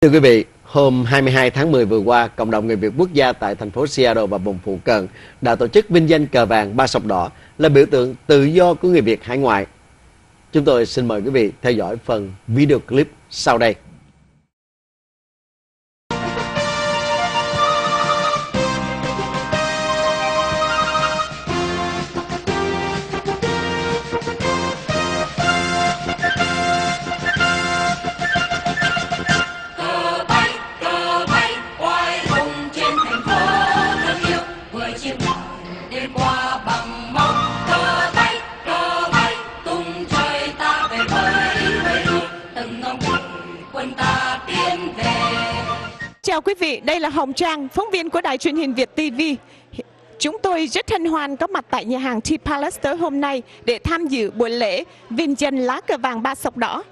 Thưa quý vị, hôm 22 tháng 10 vừa qua, cộng đồng người Việt quốc gia tại thành phố Seattle và vùng phụ cận đã tổ chức vinh danh cờ vàng ba sọc đỏ là biểu tượng tự do của người Việt hải ngoại. Chúng tôi xin mời quý vị theo dõi phần video clip sau đây. Chào quý vị, đây là Hồng Trang, phóng viên của đài truyền hình Việt TV. Chúng tôi rất hân hoan có mặt tại nhà hàng Tea Palace tối hôm nay để tham dự buổi lễ vinh danh lá cờ vàng ba sọc đỏ.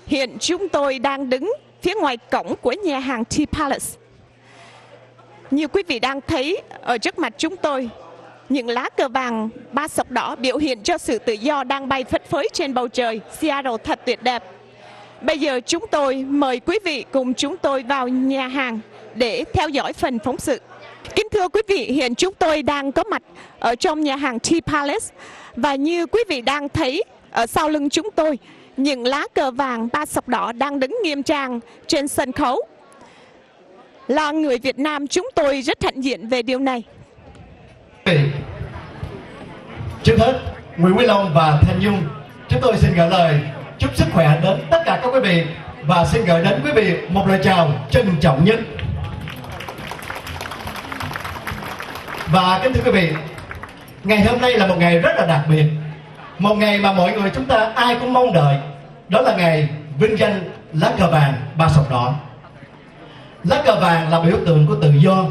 Hiện chúng tôi đang đứng phía ngoài cổng của nhà hàng Tea Palace. Như quý vị đang thấy ở trước mặt chúng tôi, những lá cờ vàng ba sọc đỏ biểu hiện cho sự tự do đang bay phất phới trên bầu trời Seattle thật tuyệt đẹp. Bây giờ chúng tôi mời quý vị cùng chúng tôi vào nhà hàng để theo dõi phần phóng sự. Kính thưa quý vị, hiện chúng tôi đang có mặt ở trong nhà hàng Tea Palace. Và như quý vị đang thấy ở sau lưng chúng tôi, những lá cờ vàng ba sọc đỏ đang đứng nghiêm trang trên sân khấu. Là người Việt Nam, chúng tôi rất hãnh diện về điều này. Trước hết, Nguyễn Quý Long và Thanh Dung, chúng tôi xin gửi lời chúc sức khỏe đến tất cả các quý vị và xin gửi đến quý vị một lời chào trân trọng nhất. Và kính thưa quý vị, ngày hôm nay là một ngày rất là đặc biệt, một ngày mà mọi người chúng ta ai cũng mong đợi, đó là ngày vinh danh lá cờ vàng ba sọc đỏ. Lá cờ vàng là biểu tượng của tự do,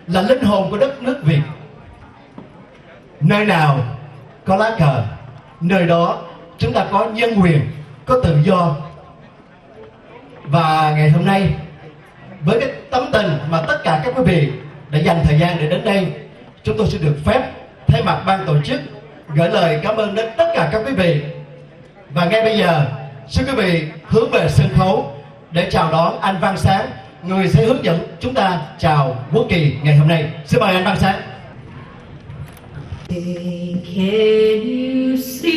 là linh hồn của đất nước Việt. Nơi nào có lá cờ, nơi đó chúng ta có nhân quyền, có tự do. Và ngày hôm nay, với cái tấm tình mà tất cả các quý vị đã dành thời gian để đến đây, chúng tôi sẽ được phép thay mặt ban tổ chức gửi lời cảm ơn đến tất cả các quý vị. Và ngay bây giờ, xin quý vị hướng về sân khấu để chào đón anh Văn Sáng, người sẽ hướng dẫn chúng ta chào quốc kỳ ngày hôm nay. Xin mời anh Văn Sáng. Can you see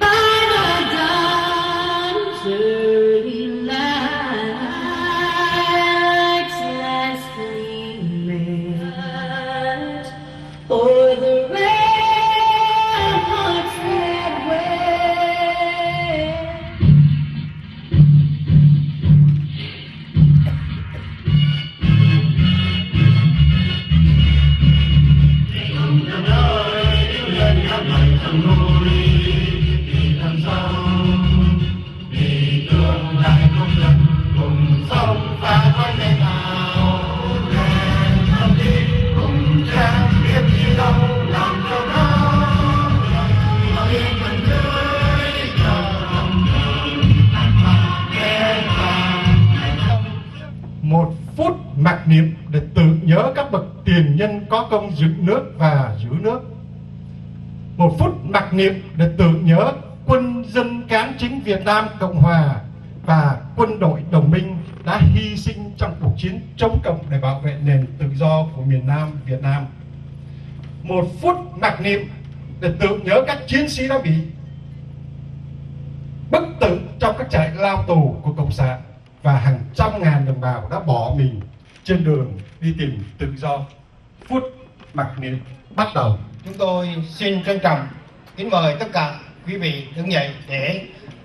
by the dawn's early light, last gleaming o'er the ramparts red wave? Một phút mặc niệm để tưởng nhớ các bậc tiền nhân có công dựng nước và giữ nước. Một phút mặc niệm để tưởng nhớ quân dân cán chính Việt Nam Cộng Hòa và quân đội đồng minh đã hy sinh trong cuộc chiến chống cộng để bảo vệ nền tự do của miền Nam Việt Nam. Một phút mặc niệm để tưởng nhớ các chiến sĩ đã bị bức tử trong các trại lao tù của Cộng sản và hàng trăm ngàn đồng bào đã bỏ mình trên đường đi tìm tự do. Phút mặc niệm bắt đầu. Chúng tôi xin trân trọng kính mời tất cả quý vị đứng dậy để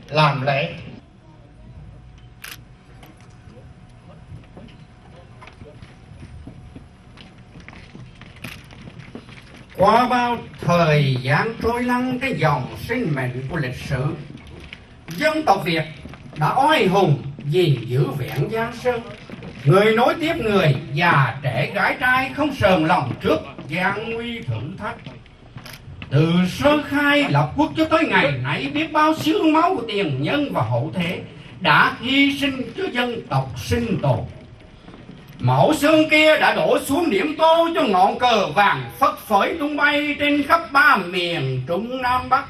làm lễ. Qua bao thời gian trôi lăn cái dòng sinh mệnh của lịch sử, dân tộc Việt đã oai hùng gìn giữ vẹn Giang Sơn. Người nối tiếp người, già trẻ gái trai không sờn lòng trước gian nguy thử thách. Từ sơ khai lập quốc cho tới ngày nay, biết bao xương máu của tiền nhân và hậu thế đã hy sinh cho dân tộc sinh tồn. Mẫu xương kia đã đổ xuống điểm tô cho ngọn cờ vàng phất phới tung bay trên khắp ba miền Trung Nam Bắc.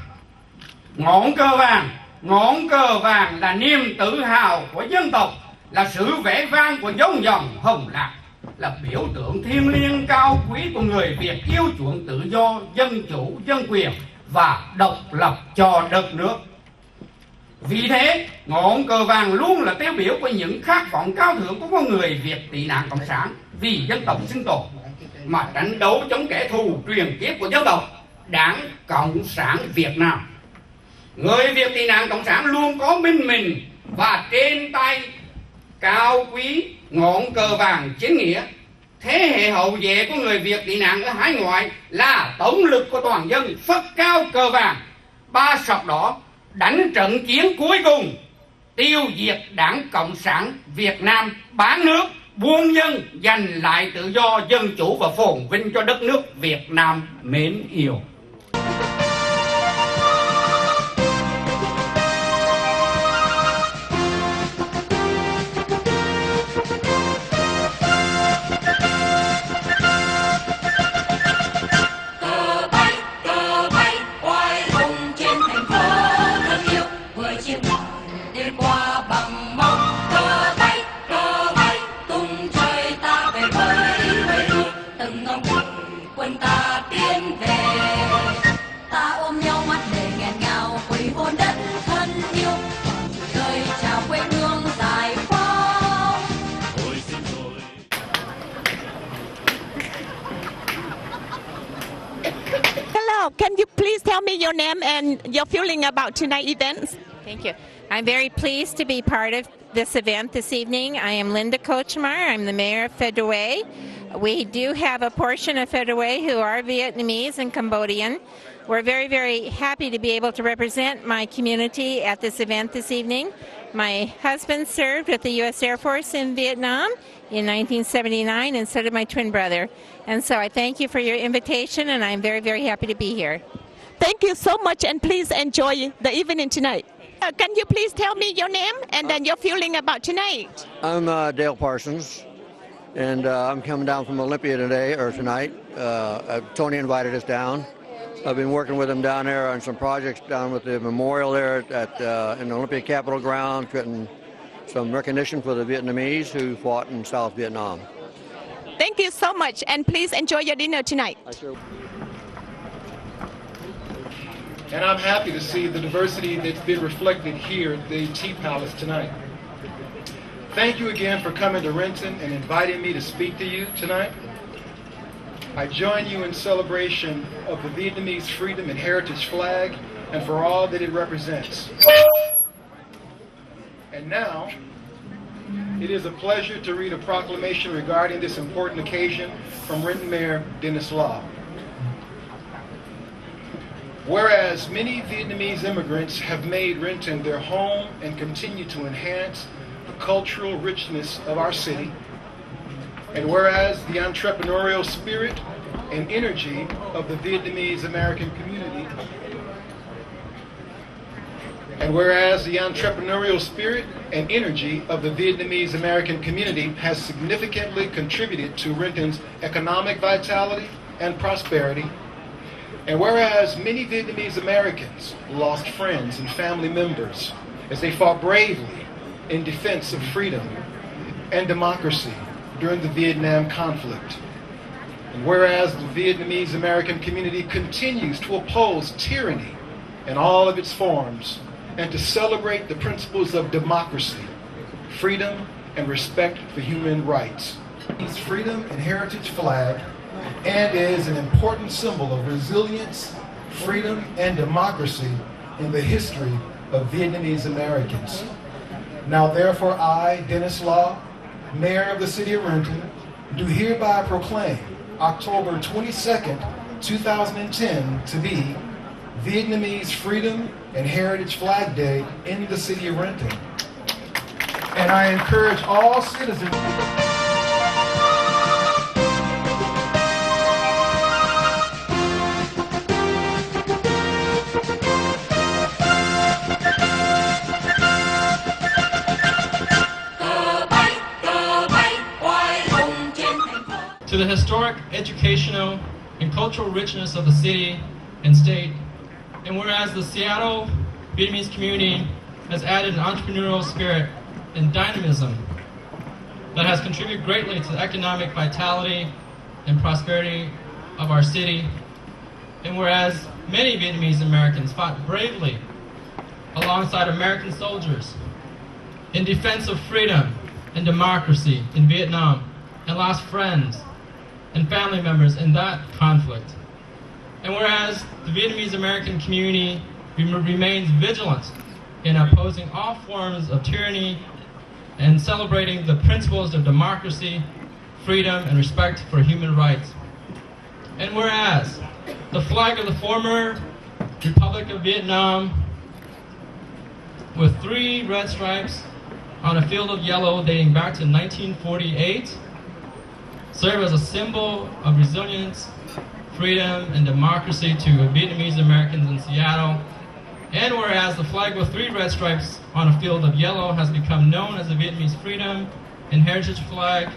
Ngọn cờ vàng Ngọn cờ vàng là niềm tự hào của dân tộc, là sự vẻ vang của dòng dòng hồng lạc, là biểu tượng thiêng liêng cao quý của người Việt yêu chuộng tự do, dân chủ, dân quyền và độc lập cho đất nước. Vì thế, ngọn cờ vàng luôn là tiêu biểu của những khát vọng cao thượng của con người Việt tị nạn cộng sản vì dân tộc sinh tồn, mà tranh đấu chống kẻ thù truyền kiếp của dân tộc, Đảng Cộng sản Việt Nam. Người Việt tị nạn cộng sản luôn có bên mình và trên tay cao quý ngọn cờ vàng chính nghĩa. Thế hệ hậu vệ của người Việt tị nạn ở hải ngoại là tổng lực của toàn dân, phất cao cờ vàng ba sọc đỏ, đánh trận chiến cuối cùng, tiêu diệt Đảng Cộng sản Việt Nam, bán nước, buôn dân, giành lại tự do, dân chủ và phồn vinh cho đất nước Việt Nam mến yêu. Hello, can you please tell me your name and your feeling about tonight's event? Thank you. I'm very pleased to be part of this event this evening. I am Linda Kochmar. I'm the mayor of Pha Doi. We do have a portion of Pha Doi who are Vietnamese and Cambodian. We're very, very happy to be able to represent my community at this event this evening. My husband served with the U.S. Air Force in Vietnam in 1979, and so did my twin brother. And so I thank you for your invitation, and I'm very, very happy to be here. Thank you so much, and please enjoy the evening tonight. Can you please tell me your name and then your feeling about tonight? I'm Dale Parsons, and I'm coming down from Olympia tonight. Tony invited us down. I've been working with him down there on some projects down with the memorial there in the Olympia Capitol ground, getting some recognition for the Vietnamese who fought in South Vietnam. Thank you so much, and please enjoy your dinner tonight. And I'm happy to see the diversity that's been reflected here at the Tea Palace tonight. Thank you again for coming to Renton and inviting me to speak to you tonight. I join you in celebration of the Vietnamese freedom and heritage flag and for all that it represents. And now, it is a pleasure to read a proclamation regarding this important occasion from Renton Mayor Dennis Law. Whereas many Vietnamese immigrants have made Renton their home and continue to enhance the cultural richness of our city, and whereas the entrepreneurial spirit and energy of the Vietnamese American community, has significantly contributed to Renton's economic vitality and prosperity, and whereas many Vietnamese Americans lost friends and family members as they fought bravely in defense of freedom and democracy during the Vietnam conflict, and whereas the Vietnamese American community continues to oppose tyranny in all of its forms and to celebrate the principles of democracy, freedom, and respect for human rights. Its freedom and heritage flag, and is an important symbol of resilience, freedom, and democracy in the history of Vietnamese Americans. Now therefore I, Dennis Law, Mayor of the City of Renton, do hereby proclaim October 22nd, 2010 to be Vietnamese Freedom and Heritage Flag Day in the City of Renton. And I encourage all citizens to the historic, educational, and cultural richness of the city and state, and whereas the Seattle Vietnamese community has added an entrepreneurial spirit and dynamism that has contributed greatly to the economic vitality and prosperity of our city. And whereas many Vietnamese Americans fought bravely alongside American soldiers in defense of freedom and democracy in Vietnam and lost friends and family members in that conflict. And whereas the Vietnamese American community remains vigilant in opposing all forms of tyranny and celebrating the principles of democracy, freedom, and respect for human rights. And whereas the flag of the former Republic of Vietnam, with 3 red stripes on a field of yellow dating back to 1948, serve as a symbol of resilience, freedom, and democracy to Vietnamese Americans in Seattle. And whereas the flag with 3 red stripes on a field of yellow has become known as the Vietnamese Freedom and Heritage flag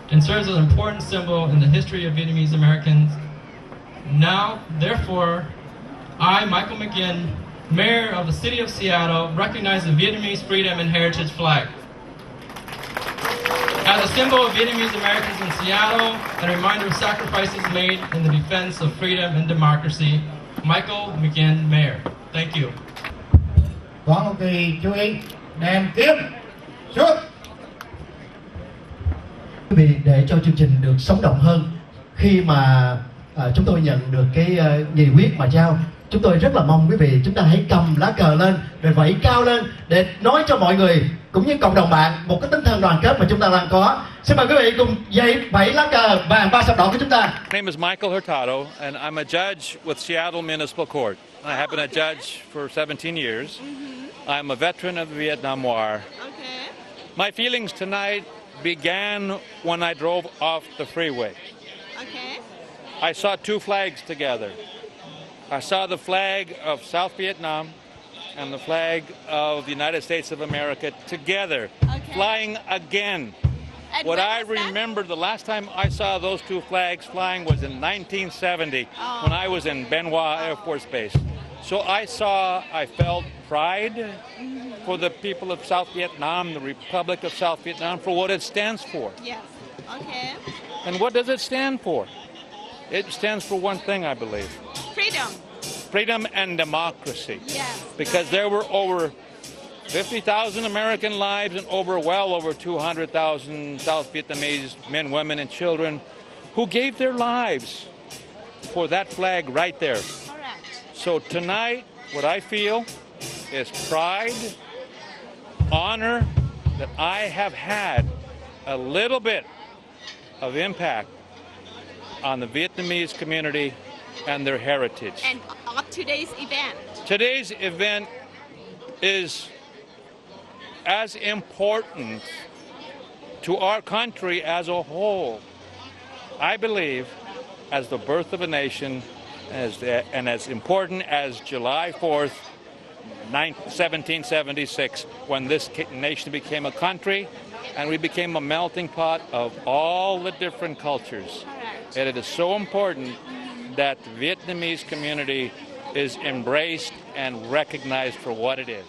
and serves as an important symbol in the history of Vietnamese Americans, now, therefore, I, Michael McGinn, Mayor of the City of Seattle, recognize the Vietnamese Freedom and Heritage flag as a symbol of Vietnamese Americans in Seattle and a reminder of sacrifices made in the defense of freedom and democracy. Michael McGinn, Mayor. Thank you. Toàn Hồng Kỳ chú ý đèn tiếp trước. Quý vị, để cho chương trình được sống động hơn, khi mà chúng tôi nhận được cái nghị quyết mà trao, chúng tôi rất là mong quý vị chúng ta hãy cầm lá cờ lên rồi vẫy cao lên để nói cho mọi người cũng như cộng đồng bạn một cái tinh thần đoàn kết mà chúng ta đang có. Xin mời quý vị cùng vẫy lá cờ vàng 3 sọc đỏ của chúng ta. My name is Michael Hurtado, and I'm a judge with Seattle Municipal Court. I have been a judge for 17 years. I'm a veteran of the Vietnam War. Okay. My feelings tonight began when I drove off the freeway. Okay. I saw 2 flags together. I saw the flag of South Vietnam and the flag of the United States of America together, flying again. And What when I was that? remember the last time I saw those 2 flags flying was in 1970 when I was in Ben Hoa Air Force Base. So I felt pride for the people of South Vietnam, the Republic of South Vietnam, for what it stands for. Yes. Okay. And what does it stand for? It stands for one thing, I believe. Freedom. Freedom and democracy. Yes. Because there were over 50,000 American lives and well over 200,000 South Vietnamese men, women, and children who gave their lives for that flag right there. Correct. So tonight, what I feel is pride, honor that I have had a little bit of impact on the Vietnamese community and their heritage. And of today's event. Today's event is as important to our country as a whole, I believe, as the birth of a nation and as important as July 4th, 1776, when this nation became a country and we became a melting pot of all the different cultures. And it is so important that the Vietnamese community is embraced and recognized for what it is.